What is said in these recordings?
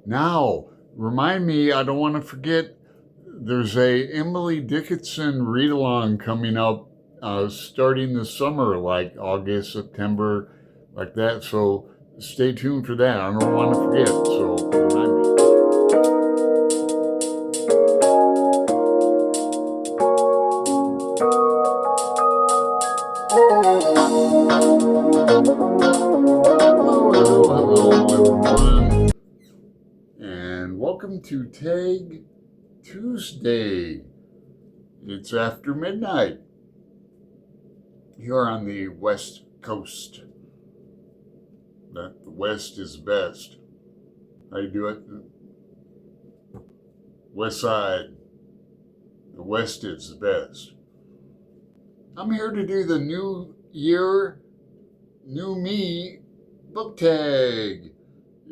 Now, remind me, I don't want to forget, there's a Emily Dickinson read-along coming up starting this summer, like August, September, like that. So stay tuned for that. I don't want to forget, so remind me. Hello, everyone, and welcome to Tag Tuesday. It's after midnight here on the West Coast. The West is best. How you do it? West Side. The West is the best. I'm here to do the New Year, New Me book tag.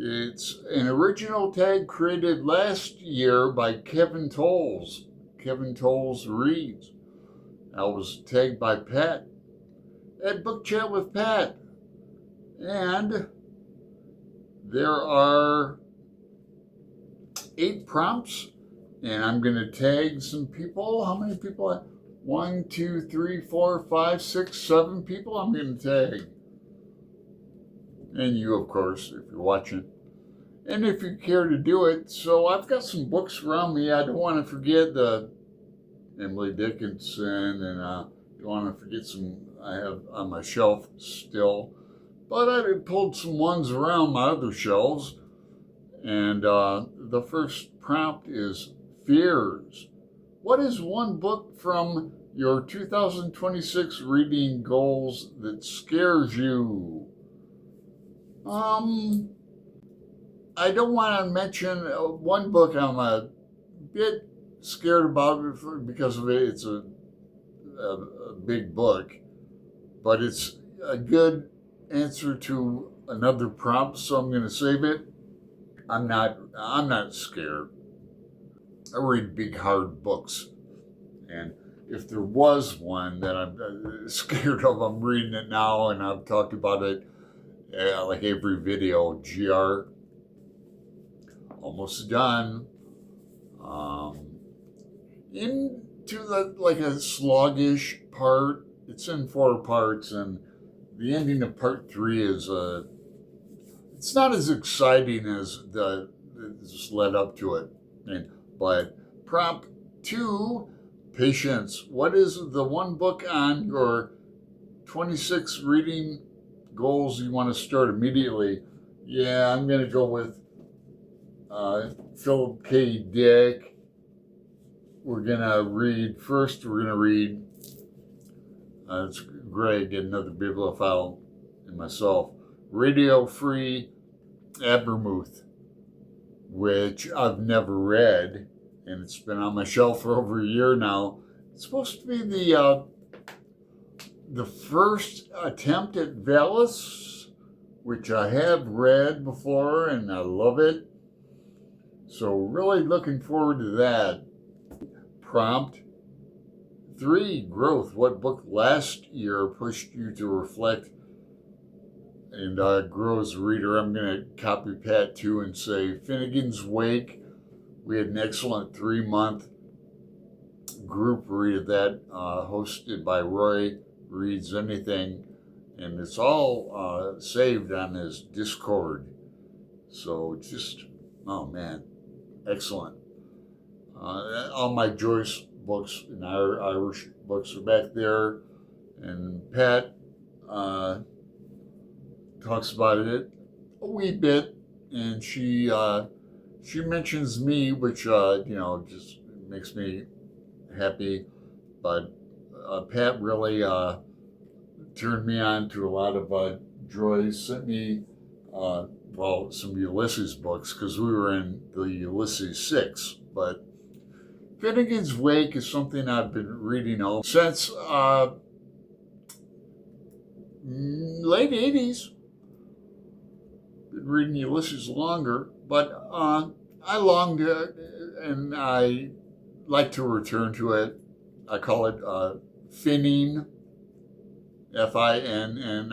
It's an original tag created last year by Kevin Tolles. Kevin Tolles reads. I was tagged by Pat at Book Chat with Pat. And there are 8 prompts, and I'm going to tag some people. How many people? 1, 2, 3, 4, 5, 6, 7 people I'm going to tag. And you, of course, if you're watching. And if you care to do it. So I've got some books around me. I don't want to forget the Emily Dickinson, and I don't want to forget some I have on my shelf still. But I pulled some ones around my other shelves. And the first prompt is fears. What is one book from your 2026 reading goals that scares you? I don't want to mention one book I'm a bit scared about because of it. It's a big book, but it's a good answer to another prompt, so I'm going to save it. I'm not scared. I read big, hard books, and if there was one that I'm scared of, I'm reading it now, and I've talked about it like every video. GR, almost done. Into like a sluggish part. It's in 4 parts, and the ending of part 3 is it's not as exciting as the just led up to it. But prompt 2, patience. What is the one book on your 26 reading goals you want to start immediately? Yeah, I'm going to go with Philip K. Dick. We're going to read, it's Greg, another bibliophile, and myself, Radio Free Abermuth, which I've never read, and it's been on my shelf for over a year now. It's supposed to be the first attempt at Valis, which I have read before, and I love it. So really looking forward to that. Prompt 3, growth. What book last year pushed you to reflect and grow as a reader? I'm going to copy Pat too and say Finnegan's Wake. We had an excellent 3-month group read of that, hosted by Roy Reads Anything, and it's all saved on his Discord. So just, oh man, excellent. All my Joyce books and Irish books are back there, and Pat talks about it a wee bit, and she mentions me, which just makes me happy. But Pat really turned me on to a lot of Joyce. Sent me some Ulysses books because we were in the Ulysses 6, but Finnegan's Wake is something I've been reading since late 80s. Been reading Ulysses longer, but I long to, and I like to return to it. I call it finning. Finning,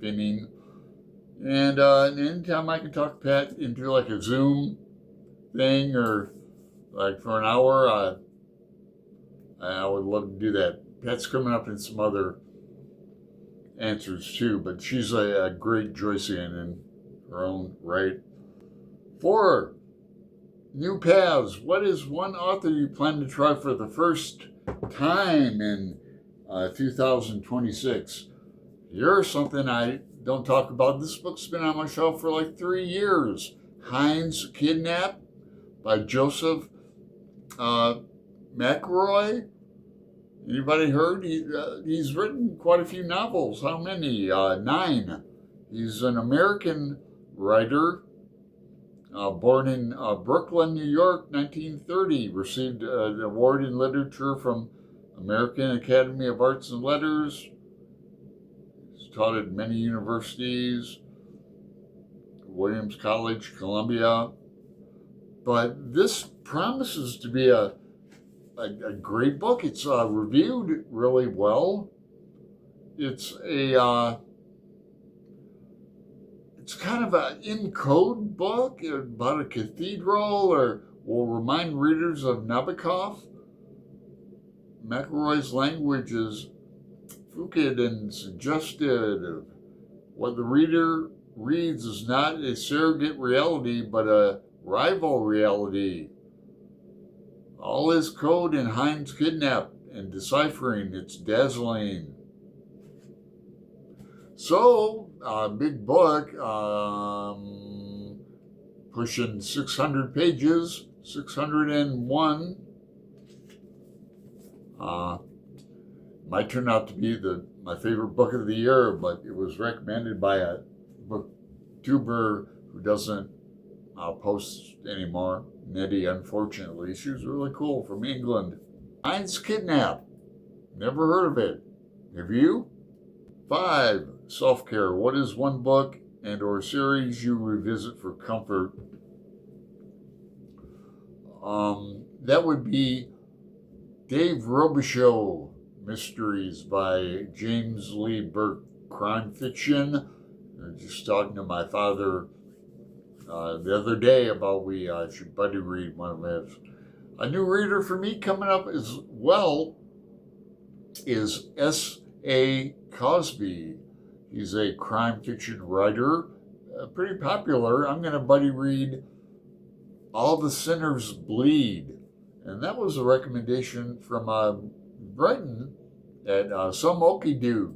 Finning. And anytime I can talk Pat into like a Zoom thing or like for an hour, I would love to do that. Pat's coming up in some other answers too, but she's a great Joycean in her own right. 4. New paths. What is one author you plan to try for the first time in 2026? Here's something I don't talk about. This book's been on my shelf for like 3 years. Heinz Kidnap by Joseph McElroy. Anybody heard? He's written quite a few novels. How many? 9. He's an American writer, born in Brooklyn, New York, 1930. Received an award in literature from American Academy of Arts and Letters. He's taught at many universities, Williams College, Columbia. But this promises to be a great book. It's reviewed really well. It's it's kind of an in-code book about a cathedral, or will remind readers of Nabokov. McElroy's language is fluid and suggestive. What the reader reads is not a surrogate reality, but a rival reality. All is code in Heinz Kidnap and deciphering. It's dazzling. So, big book, pushing 600 pages, 601. Might turn out to be my favorite book of the year, but it was recommended by a booktuber who doesn't post anymore. Nettie, unfortunately. She was really cool, from England. Heinz Kidnap. Never heard of it. Have you? 5. Self-care. What is one book and or series you revisit for comfort? That would be Dave Robichaux, Mysteries by James Lee Burke, crime fiction. I was just talking to my father the other day about we should buddy read one of his. A new reader for me coming up as well is S.A. Cosby. He's a crime fiction writer, pretty popular. I'm going to buddy read All the Sinners Bleed. And that was a recommendation from Brighton at Some Okie Dude.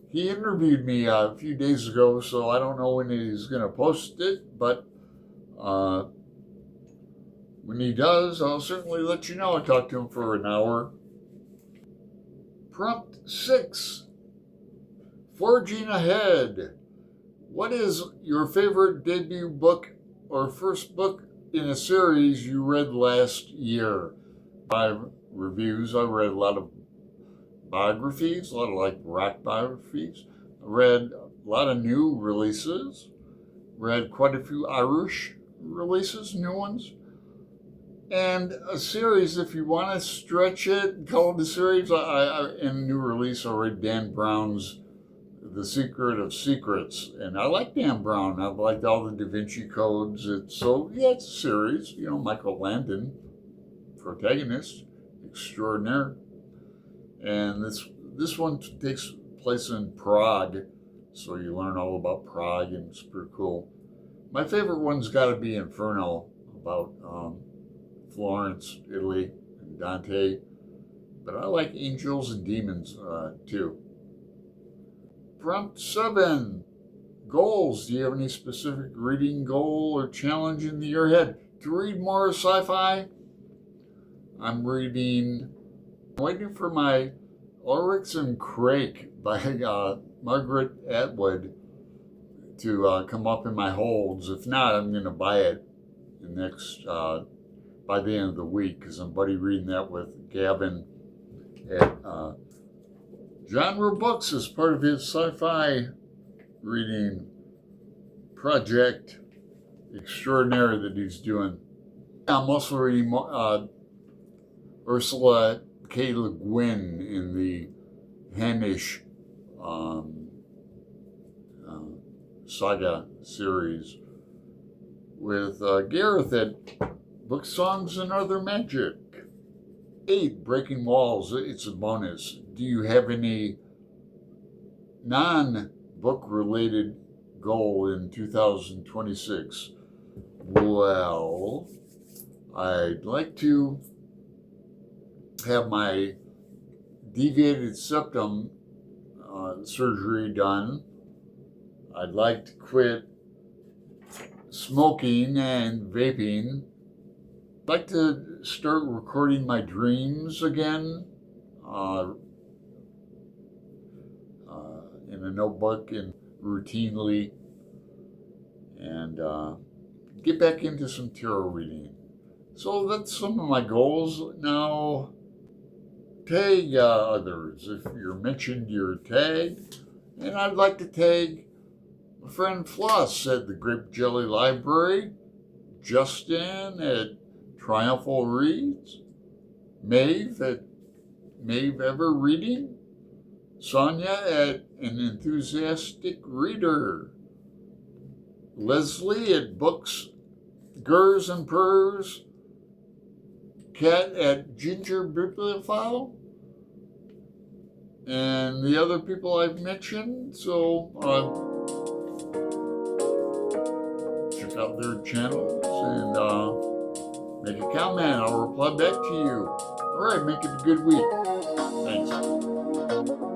He interviewed me a few days ago, so I don't know when he's going to post it, but when he does, I'll certainly let you know. I talked to him for an hour. Prompt 6. Forging Ahead. What is your favorite debut book or first book in a series you read last year? 5 reviews. I read a lot of biographies, a lot of like rock biographies. I read a lot of new releases. Read quite a few Irish releases, new ones. And a series, if you want to stretch it, call it a series. In a new release, I read Dan Brown's The Secret of Secrets. And I like Dan Brown. I've liked all the Da Vinci Codes. It's a series. Michael Landon, protagonist, extraordinaire. And this one takes place in Prague, so you learn all about Prague, and it's pretty cool. My favorite one's got to be Inferno, about Florence, Italy, and Dante. But I like Angels and Demons too. Prompt 7. Goals. Do you have any specific reading goal or challenge in the year ahead? To read more sci-fi? I'm waiting for my Oryx and Crake by Margaret Atwood to come up in my holds. If not, I'm going to buy it by the end of the week, because I'm buddy reading that with Gavin at Genre Books as part of his sci-fi reading project extraordinary that he's doing. I'm also reading Ursula K. Le Guin in the Hanish um, uh, saga series with Gareth at Book Songs and Other Magic. 8, Breaking Walls. It's a bonus. Do you have any non-book related goal in 2026? Well, I'd like to have my deviated septum surgery done. I'd like to quit smoking and vaping. I'd like to start recording my dreams again in a notebook and routinely, and get back into some tarot reading. So that's some of my goals. Now, tag others. If you're mentioned, you're tagged. And I'd like to tag my friend Floss at the Grape Jelly Library, Justin at Triumphal Reads, Maeve at Maeve Ever Reading, Sonia at An Enthusiastic Reader, Leslie at Books, Gers and Purrs, Kat at Ginger Bibliophile, and the other people I've mentioned. So check out their channels and make a comment. I'll reply back to you. All right, make it a good week. Thanks.